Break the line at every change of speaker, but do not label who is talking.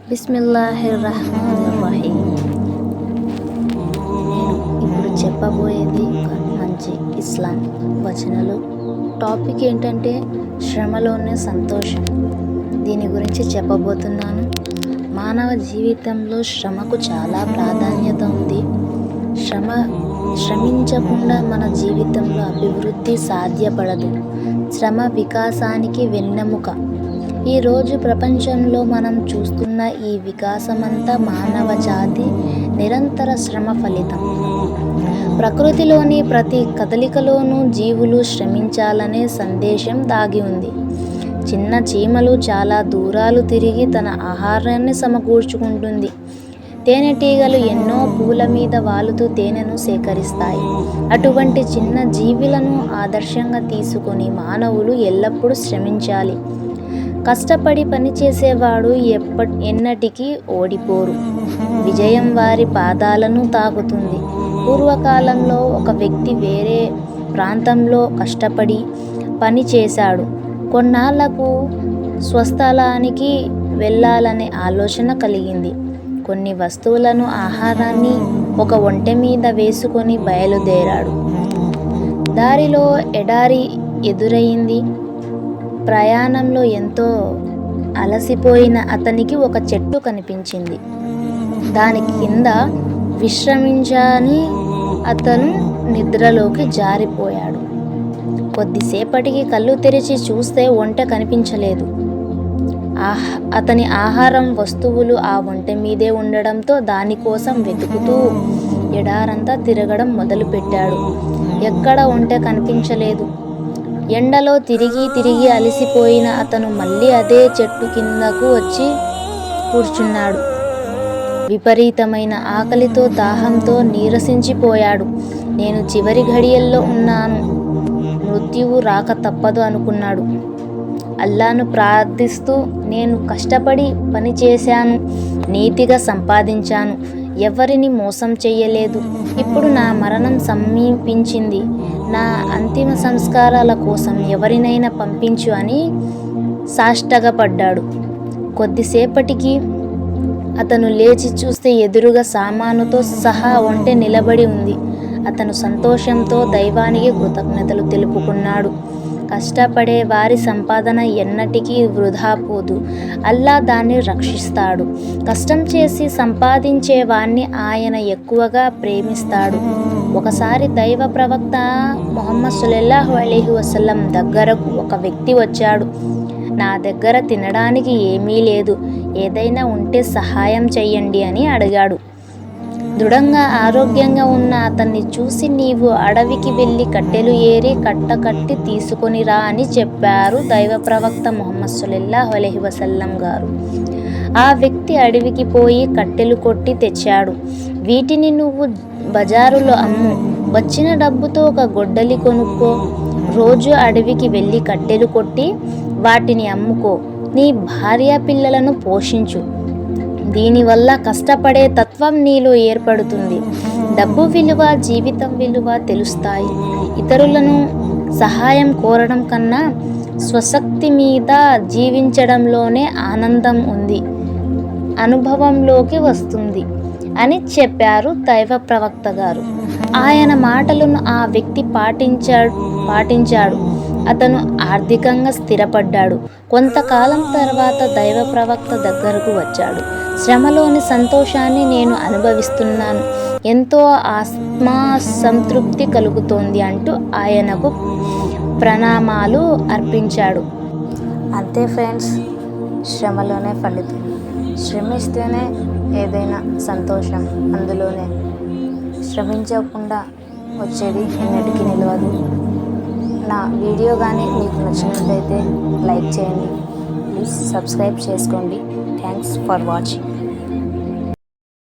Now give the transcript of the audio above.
బిస్మిల్లాహిర్రహమానిర్రహీం. ఇప్పుడు చెప్పబోయేది ఒక మంచి ఇస్లాం వచనాలు. టాపిక్ ఏంటంటే శ్రమలోనే సంతోషం. దీని గురించి చెప్పబోతున్నాను. మానవ జీవితంలో శ్రమకు చాలా ప్రాధాన్యత ఉంది. శ్రమించకుండా మన జీవితంలో అభివృద్ధి సాధ్యపడదు. శ్రమ వికాసానికి వెన్నెముక. ఈరోజు ప్రపంచంలో మనం చూస్తున్న ఈ వికాసమంతా మానవ జాతి నిరంతర శ్రమ ఫలితం. ప్రకృతిలోని ప్రతి కదలికలోనూ జీవులు శ్రమించాలనే సందేశం దాగి ఉంది. చిన్న చీమలు చాలా దూరాలు తిరిగి తన ఆహారాన్ని సమకూర్చుకుంటుంది. తేనెటీగలు ఎన్నో పూల మీద వాలుతూ తేనెను సేకరిస్తాయి. అటువంటి చిన్న జీవులను ఆదర్శంగా తీసుకొని మానవులు ఎల్లప్పుడూ శ్రమించాలి. కష్టపడి పనిచేసేవాడు ఎన్నటికీ ఓడిపోరు. విజయం వారి పాదాలను తాకుతుంది. పూర్వకాలంలో ఒక వ్యక్తి వేరే ప్రాంతంలో కష్టపడి పని చేశాడు. కొన్నాళ్లకు స్వస్థలానికి వెళ్ళాలనే ఆలోచన కలిగింది. కొన్ని వస్తువులను, ఆహారాన్ని ఒక ఒంటె మీద వేసుకొని బయలుదేరాడు. దారిలో ఎడారి ఎదురయింది. ప్రయాణంలో ఎంతో అలసిపోయిన అతనికి ఒక చెట్టు కనిపించింది. దాని కింద విశ్రమించని అతను నిద్రలోకి జారిపోయాడు. కొద్దిసేపటికి కళ్ళు తెరిచి చూస్తే ఒంటె కనిపించలేదు. అతని ఆహారం వస్తువులు ఆ ఒంటె మీదే ఉండడంతో దానికోసం వెతుకుతూ ఎడారంతా తిరగడం మొదలుపెట్టాడు. ఎక్కడ ఒంటె కనిపించలేదు. ఎండలో తిరిగి అలసిపోయిన అతను మళ్ళీ అదే చెట్టు కిందకు వచ్చి కూర్చున్నాడు. విపరీతమైన ఆకలితో, దాహంతో నీరసించిపోయాడు. నేను చివరి ఘడియల్లో ఉన్నాను, మృత్యువు రాక తప్పదు అనుకున్నాడు. అల్లాను ప్రార్థిస్తూ, నేను కష్టపడి పనిచేశాను, నీతిగా సంపాదించాను, ఎవరిని మోసం చెయ్యలేదు. ఇప్పుడు నా మరణం సమీపించింది. నా అంతిమ సంస్కారాల కోసం ఎవరినైనా పంపించు అని సాష్టాంగపడ్డాడు. కొద్దిసేపటికి అతను లేచి చూస్తే ఎదురుగా సామానుతో సహా ఒంటె నిలబడి ఉంది. అతను సంతోషంతో దైవానికి కృతజ్ఞతలు తెలుపుకున్నాడు. కష్టపడే వారి సంపాదన ఎన్నటికీ వృధా పోదు. అల్లా దాన్ని రక్షిస్తాడు. కష్టం చేసి సంపాదించే వాణ్ణి ఆయన ఎక్కువగా ప్రేమిస్తాడు. ఒకసారి దైవ ప్రవక్త ముహమ్మద్ సల్లల్లాహు అలైహి వసల్లం దగ్గరకు ఒక వ్యక్తి వచ్చాడు. నా దగ్గర తినడానికి ఏమీ లేదు, ఏదైనా ఉంటే సహాయం చెయ్యండి అని అడిగాడు. దృఢంగా ఆరోగ్యంగా ఉన్న అతన్ని చూసి, నీవు అడవికి వెళ్ళి కట్టెలు ఏరి కట్ట కట్టి తీసుకొని రా అని చెప్పారు దైవ ప్రవక్త ముహమ్మద్ సల్లల్లాహు అలైహి వసల్లం గారు. ఆ వ్యక్తి అడవికి పోయి కట్టెలు కొట్టి తెచ్చాడు. వీటిని నువ్వు బజారులో అమ్ము, వచ్చిన డబ్బుతో ఒక గొడ్డలి కొనుక్కో, రోజు అడవికి వెళ్ళి కట్టెలు కొట్టి వాటిని అమ్ముకో, నీ భార్య పిల్లలను పోషించు. దీనివల్ల కష్టపడే తత్వం నీలో ఏర్పడుతుంది. డబ్బు విలువ, జీవితం విలువ తెలుస్తాయి. ఇతరులను సహాయం కోరడం కన్నా స్వశక్తి మీద జీవించడంలోనే ఆనందం ఉంది, అనుభవంలోకి వస్తుంది అని చెప్పారు దైవ ప్రవక్త గారు. ఆయన మాటలను ఆ వ్యక్తి పాటించాడు. అతను ఆర్థికంగా స్థిరపడ్డాడు. కొంతకాలం తర్వాత దైవ ప్రవక్త దగ్గరకు వచ్చాడు. శ్రమలోని సంతోషాన్ని నేను అనుభవిస్తున్నాను, ఎంతో ఆత్మసంతృప్తి కలుగుతోంది అంటూ ఆయనకు ప్రణామాలు అర్పించాడు. అంతే ఫ్రెండ్స్, శ్రమలోనే ఫలితం. శ్రమిస్తేనే ఏదైనా సంతోషం. అందులోనే శ్రమించకుండా వచ్చేది ఎన్నటికీ నిలవదు. నా వీడియో కానీ మీకు నచ్చినట్లయితే లైక్ చేయండి, ప్లీజ్ సబ్స్క్రైబ్ చేసుకోండి. Thanks for watching.